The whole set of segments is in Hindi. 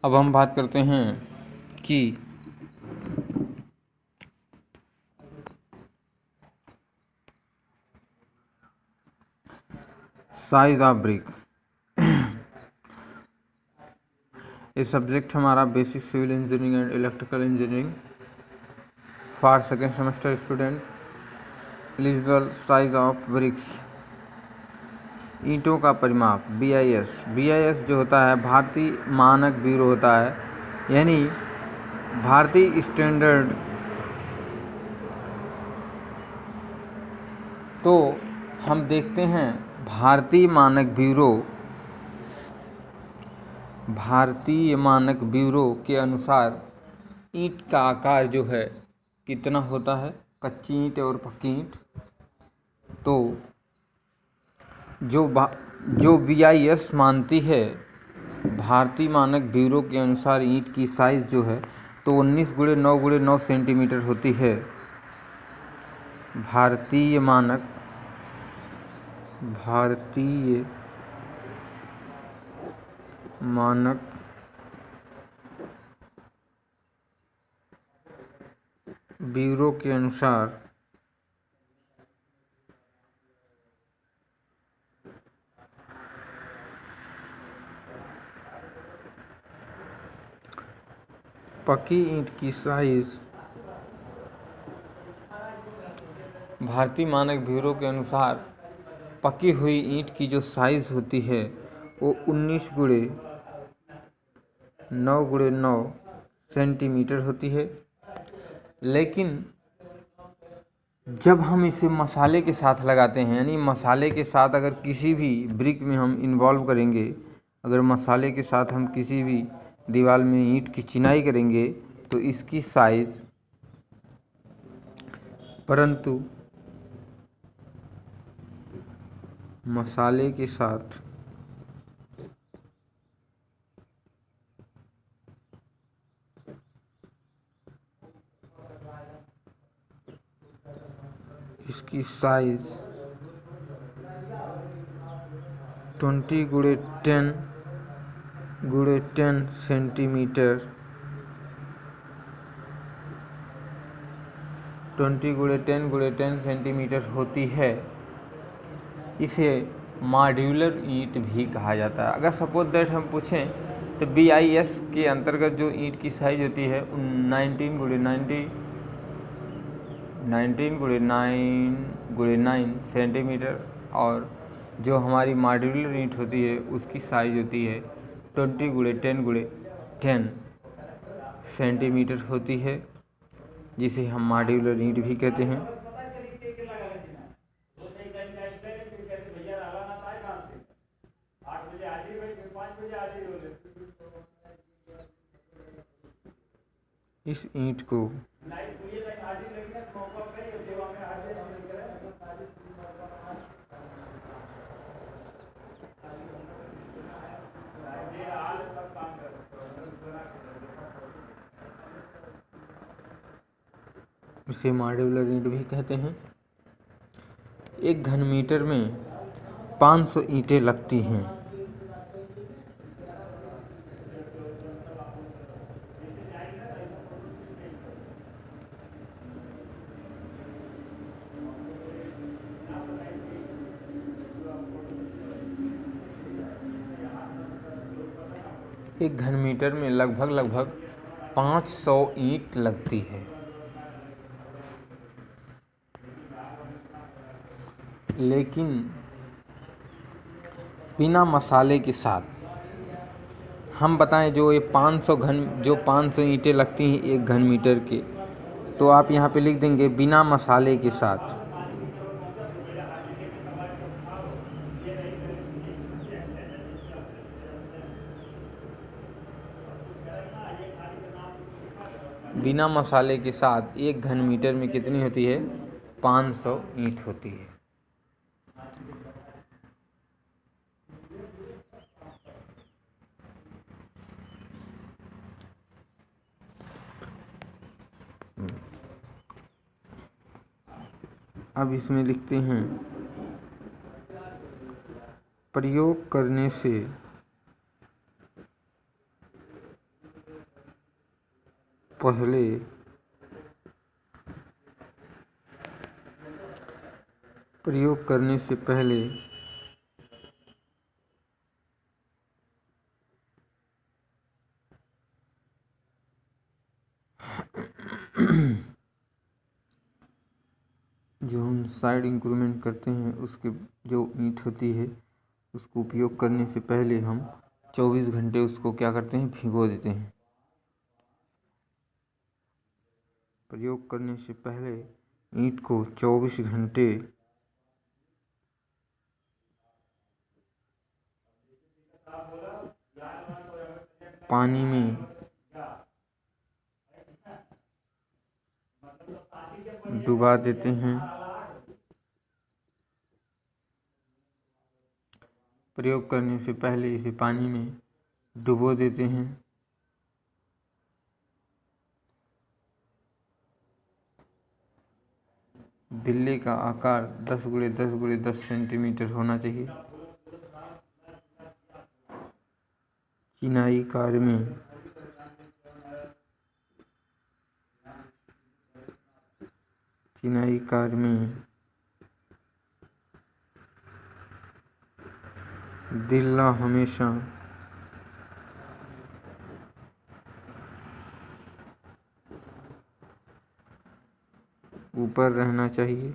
अब हम बात करते हैं कि साइज ऑफ ब्रिक। ये सब्जेक्ट हमारा basic civil engineering and electrical engineering for second semester student. Eligible size of bricks, ईंटों का परिमाप, BIS जो होता है भारतीय मानक ब्यूरो होता है, यानी भारतीय स्टैंडर्ड। तो हम देखते हैं भारतीय मानक ब्यूरो के अनुसार ईंट का आकार जो है कितना होता है, कच्ची ईंट और पक्की ईंट। तो जो BIS मानती है, भारतीय मानक ब्यूरो के अनुसार ईंट की साइज़ जो है तो 19x9x9 सेंटीमीटर होती है। भारतीय मानक ब्यूरो के अनुसार पक्की ईंट की साइज, भारतीय मानक ब्यूरो के अनुसार पकी हुई ईंट की जो साइज़ होती है वो 19x9x9 सेंटीमीटर होती है। लेकिन जब हम इसे मसाले के साथ लगाते हैं, यानी मसाले के साथ अगर किसी भी ब्रिक में हम इन्वॉल्व करेंगे, अगर मसाले के साथ हम किसी भी दीवार में ईंट की चिनाई करेंगे तो इसकी साइज़, परंतु मसाले के साथ इसकी size 20x10x10 centimetre, 20x10x10 centimetre होती है। इसे मॉड्यूलर ईंट भी कहा जाता है। अगर सपोज दैट हम पूछें तो BIS के अंतर्गत जो ईंट की साइज होती है 19x9 सेंटीमीटर, और जो हमारी मॉड्यूलर ईंट होती है उसकी साइज होती है 20x10x10 सेंटीमीटर होती है, जिसे हम मॉड्यूलर ईंट भी कहते हैं। इस ईंट को इसे मॉड्यूलर ईंट भी कहते हैं। 1 घन मीटर में 500 ईंटें लगती हैं। एक घन मीटर में लगभग 500 ईंट लगती है। लेकिन बिना मसाले के साथ हम बताएं, जो ये 500 ईंटें लगती हैं 1 घन मीटर के, तो आप यहाँ पे लिख देंगे बिना मसाले के साथ। बिना मसाले के साथ 1 घन मीटर में कितनी होती है? 500 ईंट होती है। अब इसमें लिखते हैं, प्रयोग करने से पहले प्रयोग करने से पहले जो हम साइड इंक्रूमेंट करते हैं उसके जो ईंट होती है उसको उपयोग करने से पहले हम 24 घंटे उसको क्या करते हैं, भिगो देते हैं। प्रयोग करने से पहले ईंट को 24 घंटे पानी में डुबा देते हैं। प्रयोग करने से पहले इसे पानी में डुबो देते हैं। दिल्ली का आकार 10 गुणे 10 गुणे 10 सेंटीमीटर होना चाहिए। चिनाई कार्य में दिल्ला हमेशा ऊपर रहना चाहिए।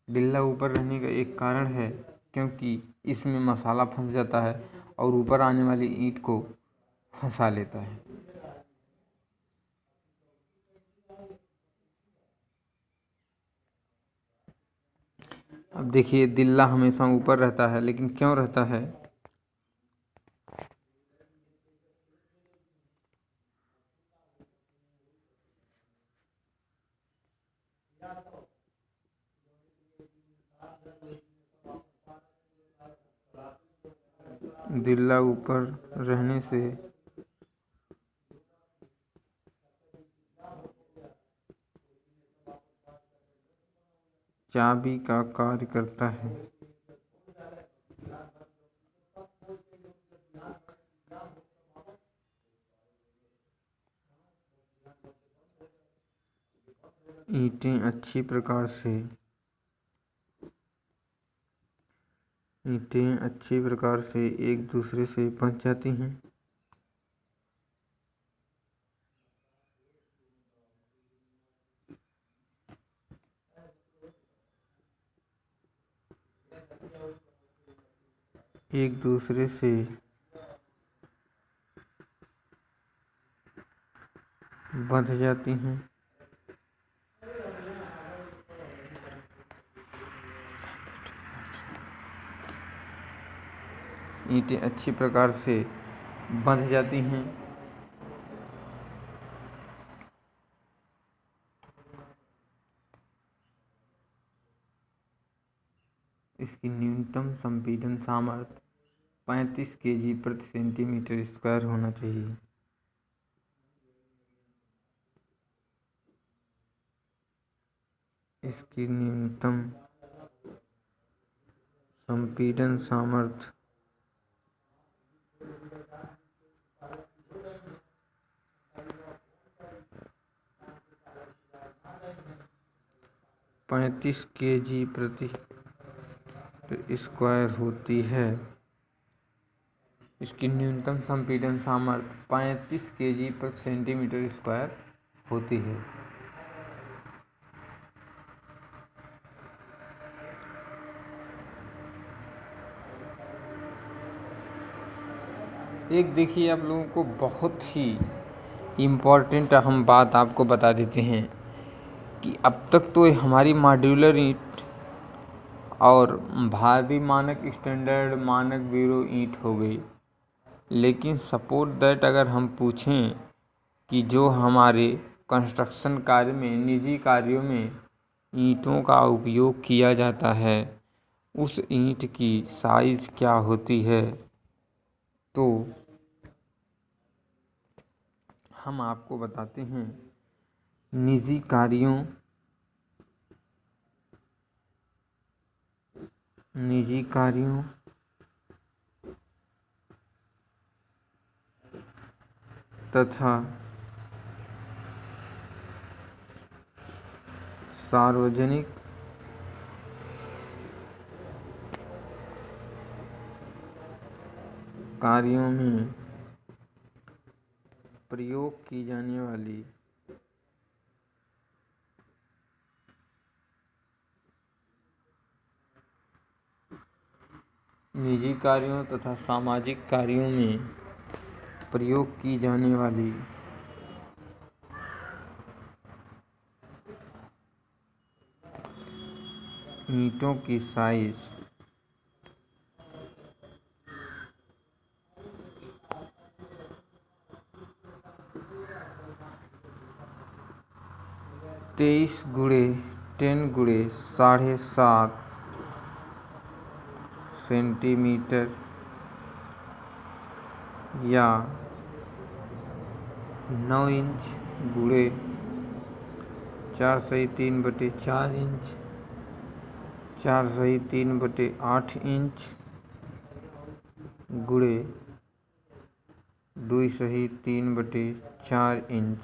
दिल्ला ऊपर रहने का एक कारण है क्योंकि इसमें मसाला फंस जाता है और ऊपर आने वाली ईंट को फंसा लेता है। अब देखिए दिल्ला हमेशा ऊपर रहता है, लेकिन क्यों रहता है? दिल्ला ऊपर रहने से चाबी का कार्य करता है। ईंटें अच्छी प्रकार से एक दूसरे से बंध जाती हैं। एक दूसरे से बंध जाती हैं। ईंटें अच्छी प्रकार से बंध जाती हैं। इसकी न्यूनतम संपीड़न सामर्थ्य 35 kg प्रति सेंटीमीटर स्क्वायर होना चाहिए। इसकी न्यूनतम संपीड़न सामर्थ्य 35 kg प्रति स्क्वायर होती है। इसकी न्यूनतम संपीड़न सामर्थ्य 35 kg प्रति सेंटीमीटर स्क्वायर होती है। एक देखिए आप लोगों को बहुत ही इम्पोर्टेंट हम बात आपको बता देते हैं कि अब तक तो हमारी मॉड्यूलर ईंट और भारतीय मानक स्टैंडर्ड मानक ब्यूरो ईंट हो गई, लेकिन सपोज दैट अगर हम पूछें कि जो हमारे कंस्ट्रक्शन कार्य में निजी कार्यों में ईंटों का उपयोग किया जाता है उस ईंट की साइज़ क्या होती है, तो हम आपको बताते हैं निजी कार्यों तथा सार्वजनिक कार्यों में प्रयोग की जाने वाली निजी कार्यों तथा सामाजिक कार्यों में प्रयोग की जाने वाली ईंटों की साइज 23x10⁻7 सेंटीमीटर या 9 इंच गुणे 4/3/4 इंच 4/3/8 इंच गुणे 2/3/4 इंच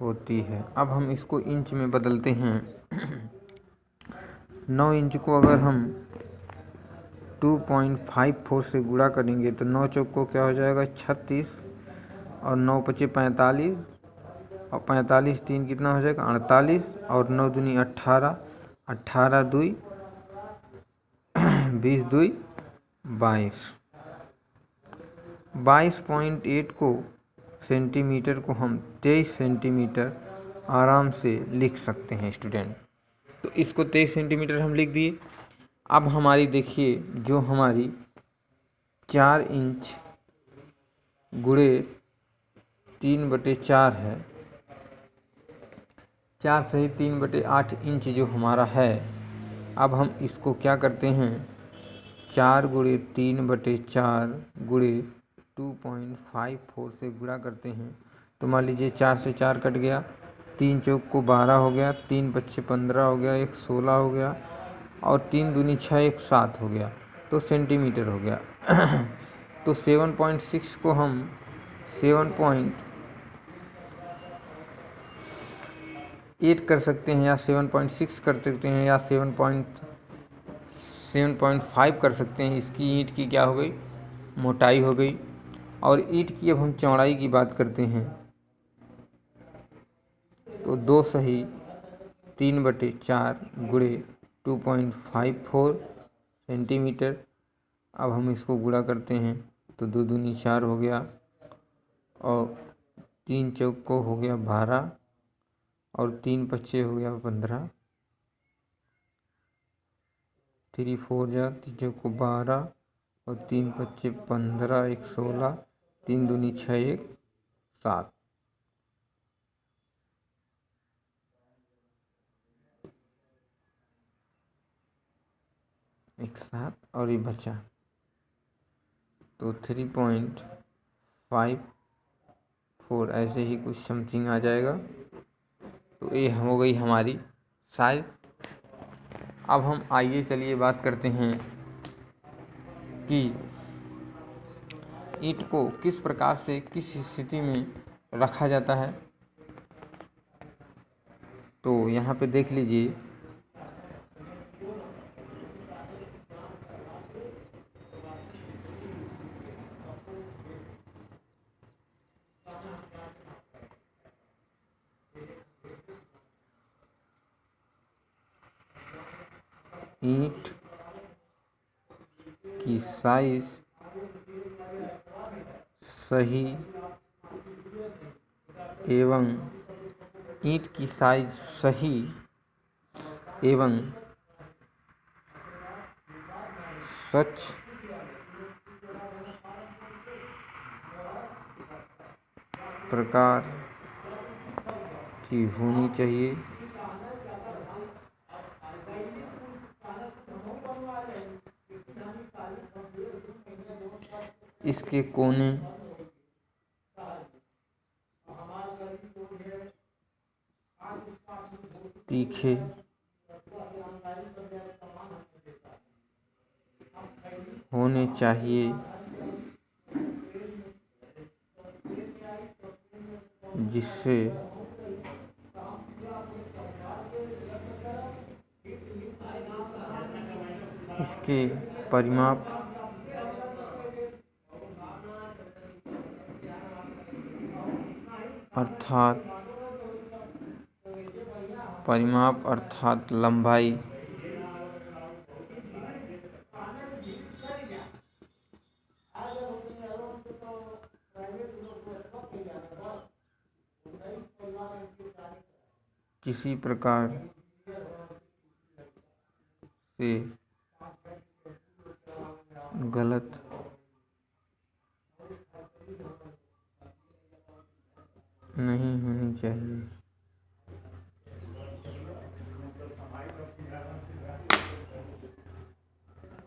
होती है। अब हम इसको इंच में बदलते हैं। 9 इंच को अगर हम 2.54 से गुणा करेंगे तो 9 चौक को क्या हो जाएगा 36 और 9 पचे 45 और 45 3 कितना हो जाएगा 48 और 9 दूनी 18 18 2 20 2 22 22.8 को सेंटीमीटर को हम 23 सेंटीमीटर आराम से लिख सकते हैं स्टूडेंट। तो इसको 23 सेंटीमीटर हम लिख दिए। अब हमारी देखिए जो हमारी 4 इंच गुणे 3/4 है 4/3/8 इंच जो हमारा है। अब हम इसको क्या करते हैं 4 गुणे 3/4 गुणे 2.54 से गुणा करते हैं। तो मान लीजिए 4 से 4 कट गया 3 चौक को 12 हो गया 3 पच्चे 15 हो गया 1 16 हो गया और 3 दूनी 6 1 7 हो गया तो सेंटीमीटर हो गया। तो 7.6 को हम 7.8 कर सकते हैं या 7.6 कर सकते हैं या 7.5 कर सकते हैं। इसकी ईंट की क्या हो गई मोटाई हो गई। और ईंट की अब हम चौड़ाई की बात करते हैं तो 2/3/4 गुणे 2.54 सेंटीमीटर। अब हम इसको गुणा करते हैं तो 2 दूनी 4 हो गया और 3 चौक को हो गया 12 और 3 पच्चे हो गया 15 3 4 जा 3 चौक को 12 और 3 पच्चे 15 1 16 3 दूनी 6 1 7 1 7 और ये बचा तो 3.54 ऐसे ही कुछ समथिंग आ जाएगा। तो ये हो गई हमारी साइज। अब हम आइए चलिए बात करते हैं कि ईंट को किस प्रकार से किस स्थिति में रखा जाता है। तो यहाँ पे देख लीजिए ईंट की साइज सही एवं ईंट की साइज सही एवं स्वच्छ प्रकार की होनी चाहिए। इसके कोने तीखे होने चाहिए जिससे इसके परिमाप अर्थात लंबाई किसी प्रकार से गलत नहीं होनी चाहिए।